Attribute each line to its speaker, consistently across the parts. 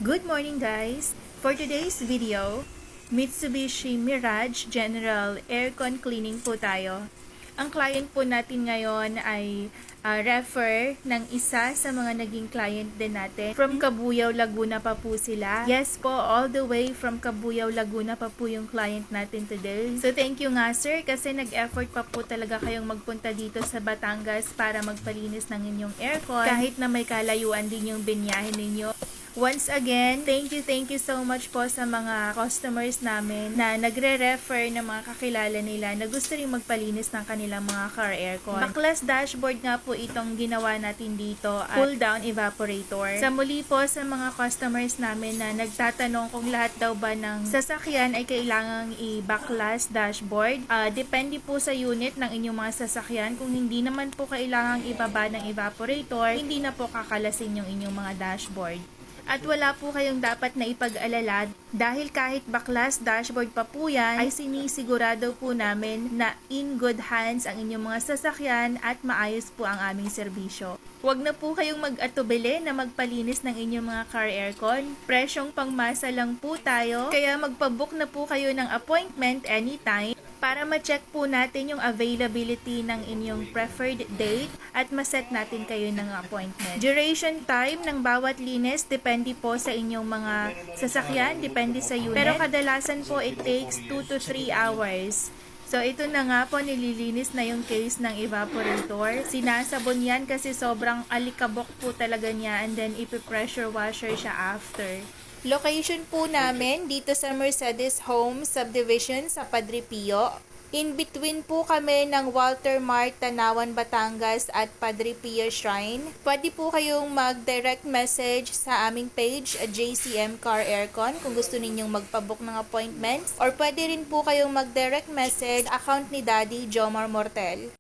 Speaker 1: Good morning guys! For today's video, Mitsubishi Mirage General Aircon Cleaning po tayo. Ang client po natin ngayon ay refer ng isa sa mga naging client din natin. From Cabuyao, Laguna pa po sila. Yes po, all the way from Cabuyao, Laguna pa po yung client natin today. So thank you nga sir kasi nag-effort pa po talaga kayong magpunta dito sa Batangas para magpalinis ng inyong aircon kahit na may kalayuan din yung binyahin ninyo. Once again, thank you so much po sa mga customers namin na nagre-refer ng mga kakilala nila na gusto rin magpalinis ng kanilang mga car aircon. Backless dashboard nga po itong ginawa natin dito at pull down evaporator. Sa muli po sa mga customers namin na nagtatanong kung lahat daw ba ng sasakyan ay kailangang i-backless dashboard, depende po sa unit ng inyong mga sasakyan. Kung hindi naman po kailangang ibaba ng evaporator, hindi na po kakalasin yung inyong mga dashboard. At wala po kayong dapat na ipag-alala dahil kahit backless dashboard pa po yan, ay sinisigurado po namin na in good hands ang inyong mga sasakyan at maayos po ang aming serbisyo. Huwag na po kayong mag-atubili na magpalinis ng inyong mga car aircon. Presyong pangmasa lang po tayo, kaya magpabook na po kayo ng appointment anytime para ma-check po natin yung availability ng inyong preferred date at ma-set natin kayo ng appointment. Duration time ng bawat linis depende po sa inyong mga sasakyan, depende sa unit. Pero kadalasan po it takes 2 to 3 hours. So ito na nga po, nililinis na yung case ng evaporator. Sinasabon yan kasi sobrang alikabok po talaga niya and then ipipressure washer siya after. Location po namin dito sa Mercedes Home Subdivision sa Padre Pio. In between po kami ng Walter Mart, Tanawan, Batangas at Padre Pio Shrine. Pwede po kayong mag-direct message sa aming page, JCM Car Aircon, kung gusto ninyong magpabook ng appointments. Or pwede rin po kayong mag-direct message sa account ni Daddy Jomar Mortel.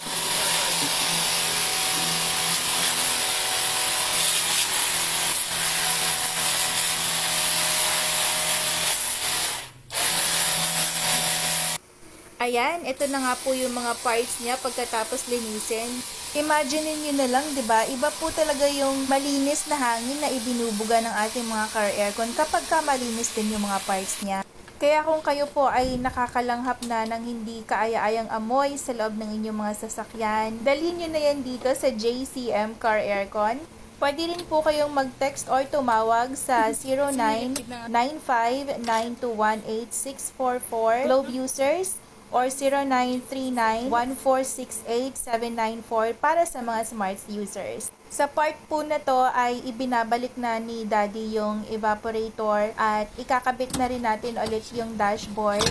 Speaker 1: Ayan, ito na nga po yung mga parts niya pagkatapos linisin. Imagine niyo na lang, 'di ba? Iba po talaga yung malinis na hangin na ibinubuga ng ating mga car aircon kapag ka malinis din yung mga parts niya. Kaya kung kayo po ay nakakalanghap na ng hindi kaaya-ayang amoy sa loob ng inyong mga sasakyan, dalhin nyo na yan dito sa JCM Car Aircon. Pwede rin po kayong mag-text or tumawag sa 0995-921-8644 Globe users or 0939-1468794 para sa mga smart users. Sa part po na to ay ibinabalik na ni Daddy yung evaporator at ikakabit na rin natin ulit yung dashboard.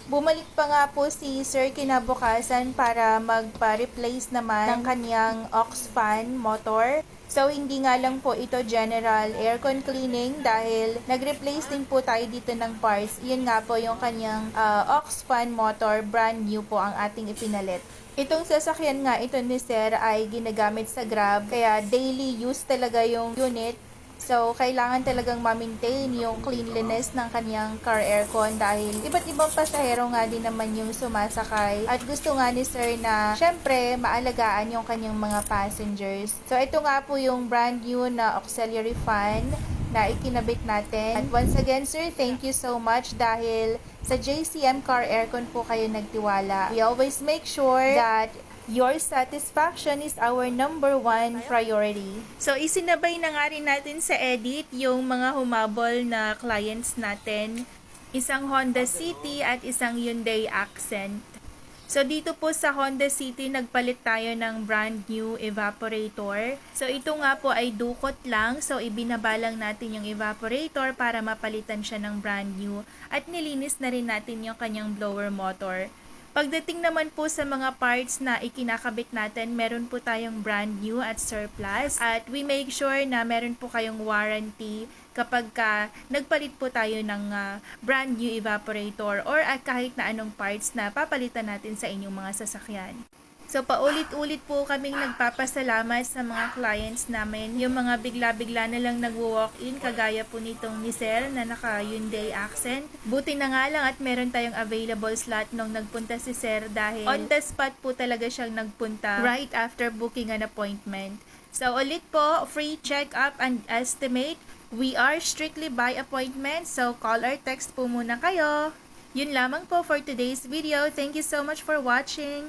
Speaker 1: Bumalik pa nga po si Sir kinabukasan para magpa-replace naman ng kanyang aux fan motor. So, hindi nga lang po ito general aircon cleaning dahil nag-replace din po tayo dito ng parts. Yun nga po yung kanyang aux fan motor, brand new po ang ating ipinalit. Itong sasakyan nga ito ni Sir ay ginagamit sa Grab, kaya daily use talaga yung unit. So, kailangan talagang ma-maintain yung cleanliness ng kanyang car aircon dahil iba't ibang pasahero nga din naman yung sumasakay. At gusto nga ni Sir na, syempre, maalagaan yung kanyang mga passengers. So, ito nga po yung brand new na auxiliary fan na ikinabit natin. At once again, Sir, thank you so much dahil sa JCM Car Aircon po kayo nagtiwala. We always make sure that your satisfaction is our number one priority. So, isinabay na nga rin natin sa edit yung mga humabol na clients natin. Isang Honda City at isang Hyundai Accent. So, dito po sa Honda City, nagpalit tayo ng brand new evaporator. So, ito nga po ay dukot lang. So, ibinabalang natin yung evaporator para mapalitan siya ng brand new. At nilinis na rin natin yung kanyang blower motor. Pagdating naman po sa mga parts na ikinakabit natin, meron po tayong brand new at surplus. At we make sure na meron po kayong warranty kapag nagpalit po tayo ng brand new evaporator or kahit na anong parts na papalitan natin sa inyong mga sasakyan. So, paulit-ulit po kaming nagpapasalamat sa mga clients namin. Yung mga bigla-bigla na lang nagwo-walk-in, kagaya po nitong ni Sir na naka-Hyundai Accent. Buti na nga lang at meron tayong available slot nung nagpunta si Sir dahil on the spot po talaga siyang nagpunta right after booking an appointment. So, ulit po, free check-up and estimate We are strictly by appointment, so call or text po muna kayo. Yun lamang po for today's video. Thank you so much for watching.